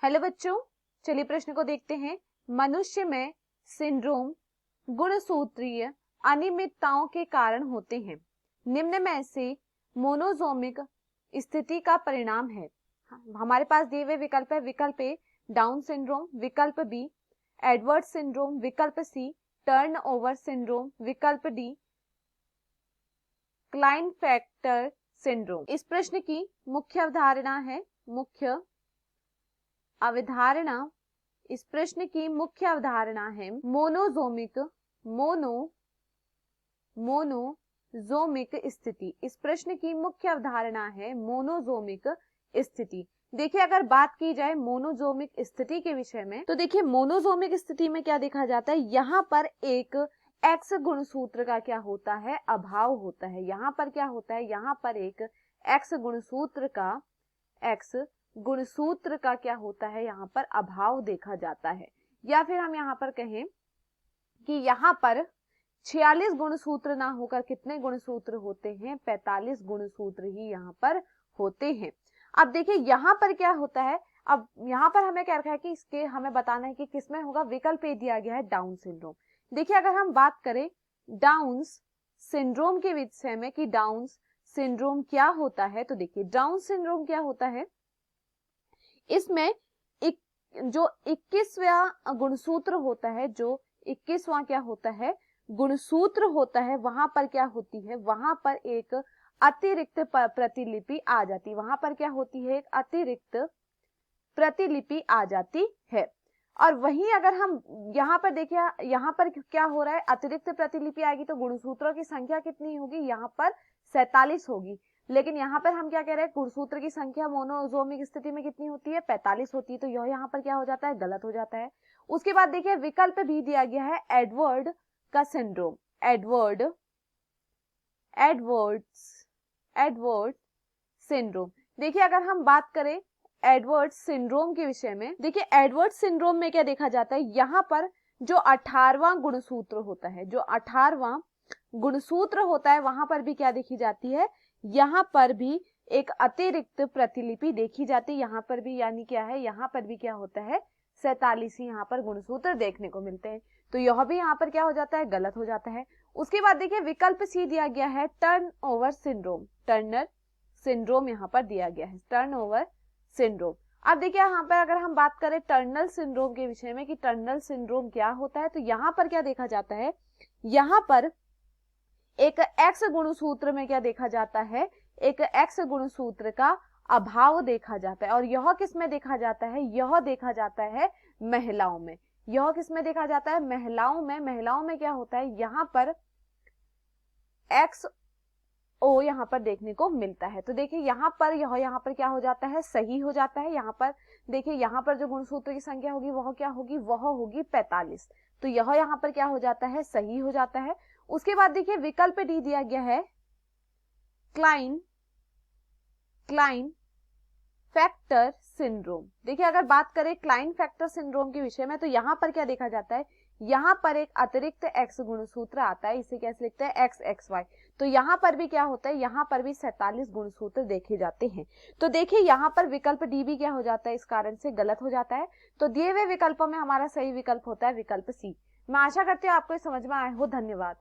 Hello बच्चों, चलिए प्रश्न को देखते हैं। मनुष्य में सिंड्रोम गुणसूत्रीय अनियमितताओं के कारण होते हैं। निम्न में से मोनोजोमिक स्थिति का परिणाम है। हमारे पास दिए हुए विकल्प है। विकल्प ए डाउन सिंड्रोम, विकल्प बी एडवर्ड सिंड्रोम, विकल्प सी टर्नओवर सिंड्रोम, विकल्प डी क्लाइनफेल्टर सिंड्रोम। इस प्रश्न की मुख्य अवधारणा है इस प्रश्न की मुख्य अवधारणा है मोनोजोमिक स्थिति। इस प्रश्न की मुख्य अवधारणा है मोनोजोमिक स्थिति। देखिए, अगर बात की जाए मोनोजोमिक स्थिति के विषय में, तो देखिए मोनोजोमिक स्थिति में क्या देखा जाता है, यहाँ पर एक एक्स गुणसूत्र का क्या होता है, अभाव होता है। यहाँ पर क्या होता है, यहाँ पर एक एक्स गुणसूत्र का क्या होता है, यहाँ पर अभाव देखा जाता है। या फिर हम यहाँ पर कहें कि यहाँ पर 46 गुणसूत्र ना होकर कितने गुणसूत्र होते हैं, 45 गुणसूत्र ही यहाँ पर होते हैं। अब देखिए यहाँ पर क्या होता है, अब यहाँ पर हमें क्या रखा है कि इसके हमें बताना है कि किसमें होगा। विकल्प ए दिया गया है डाउन सिंड्रोम। देखिए, अगर हम बात करें डाउन सिंड्रोम के विषय में कि डाउन सिंड्रोम क्या होता है, तो देखिए डाउन सिंड्रोम क्या होता है, इसमें जो 21वां गुणसूत्र होता है, जो 21वां क्या होता है, गुणसूत्र होता है, वहां पर क्या होती है, वहां पर एक अतिरिक्त प्रतिलिपि आ जाती है। वहां पर क्या होती है, एक अतिरिक्त प्रतिलिपि आ जाती है। और वहीं अगर हम यहाँ पर देखिए, यहाँ पर क्या हो रहा है, अतिरिक्त प्रतिलिपि आएगी तो गुणसूत्रों की संख्या कितनी होगी, यहाँ पर 47 होगी। लेकिन यहाँ पर हम क्या कह रहे हैं, गुणसूत्र की संख्या मोनोजोमिक स्थिति में कितनी होती है, 45 होती है। तो यह यहाँ पर क्या हो जाता है, गलत हो जाता है। उसके बाद देखिए विकल्प भी दिया गया है एडवर्ड का सिंड्रोम, एडवर्ड सिंड्रोम। देखिए, अगर हम बात करें एडवर्ड सिंड्रोम के विषय में, देखिए एडवर्ड सिंड्रोम में क्या देखा जाता है, यहाँ पर जो 18वां गुणसूत्र होता है, जो 18वां गुणसूत्र होता है, वहां पर भी क्या देखी जाती है, यहाँ पर भी एक अतिरिक्त प्रतिलिपि देखी जाती है। यहाँ पर भी यानी क्या है, यहाँ पर भी क्या होता है, 47 यहाँ पर गुणसूत्र देखने को मिलते हैं। तो यह भी यहाँ पर क्या हो जाता है, गलत हो जाता है। उसके बाद देखिए विकल्प सी दिया गया है टर्नओवर सिंड्रोम, टर्नर सिंड्रोम यहाँ पर दिया गया है, टर्नओवर सिंड्रोम। अब देखिए यहाँ पर अगर हम बात करें टर्नल सिंड्रोम के विषय में कि टर्नल सिंड्रोम क्या होता है, तो यहाँ पर क्या देखा जाता है, यहाँ पर एक एक्स गुणसूत्र में क्या देखा जाता है, एक एक्स गुणसूत्र का अभाव देखा जाता है। और यह किस में देखा जाता है, यह देखा जाता है महिलाओं में। यह किस में देखा जाता है, महिलाओं में। महिलाओं में क्या होता है, यहाँ पर एक्स ओ यहाँ पर देखने को मिलता है। तो देखिए यहाँ पर यहाँ पर क्या हो जाता है, सही हो जाता है। यहाँ पर देखिए, यहाँ पर जो गुणसूत्र की संख्या होगी वह क्या होगी, वह होगी 45। तो यह यहाँ पर क्या हो जाता है, सही हो जाता है। उसके बाद देखिए विकल्प डी दिया गया है क्लाइनफेल्टर सिंड्रोम। देखिए, अगर बात करें क्लाइनफेल्टर सिंड्रोम के विषय में, तो यहाँ पर क्या देखा जाता है, यहाँ पर एक अतिरिक्त एक्स गुणसूत्र आता है, इसे कैसे लिखते हैं, एक्स एक्स वाई। तो यहाँ पर भी क्या होता है, यहाँ पर भी 47 गुणसूत्र देखे जाते हैं। तो देखिए यहाँ पर विकल्प डी भी क्या हो जाता है, इस कारण से गलत हो जाता है। तो दिए हुए विकल्पों में हमारा सही विकल्प होता है विकल्प सी। मैं आशा करती हूँ आपको समझ में आया हो। धन्यवाद।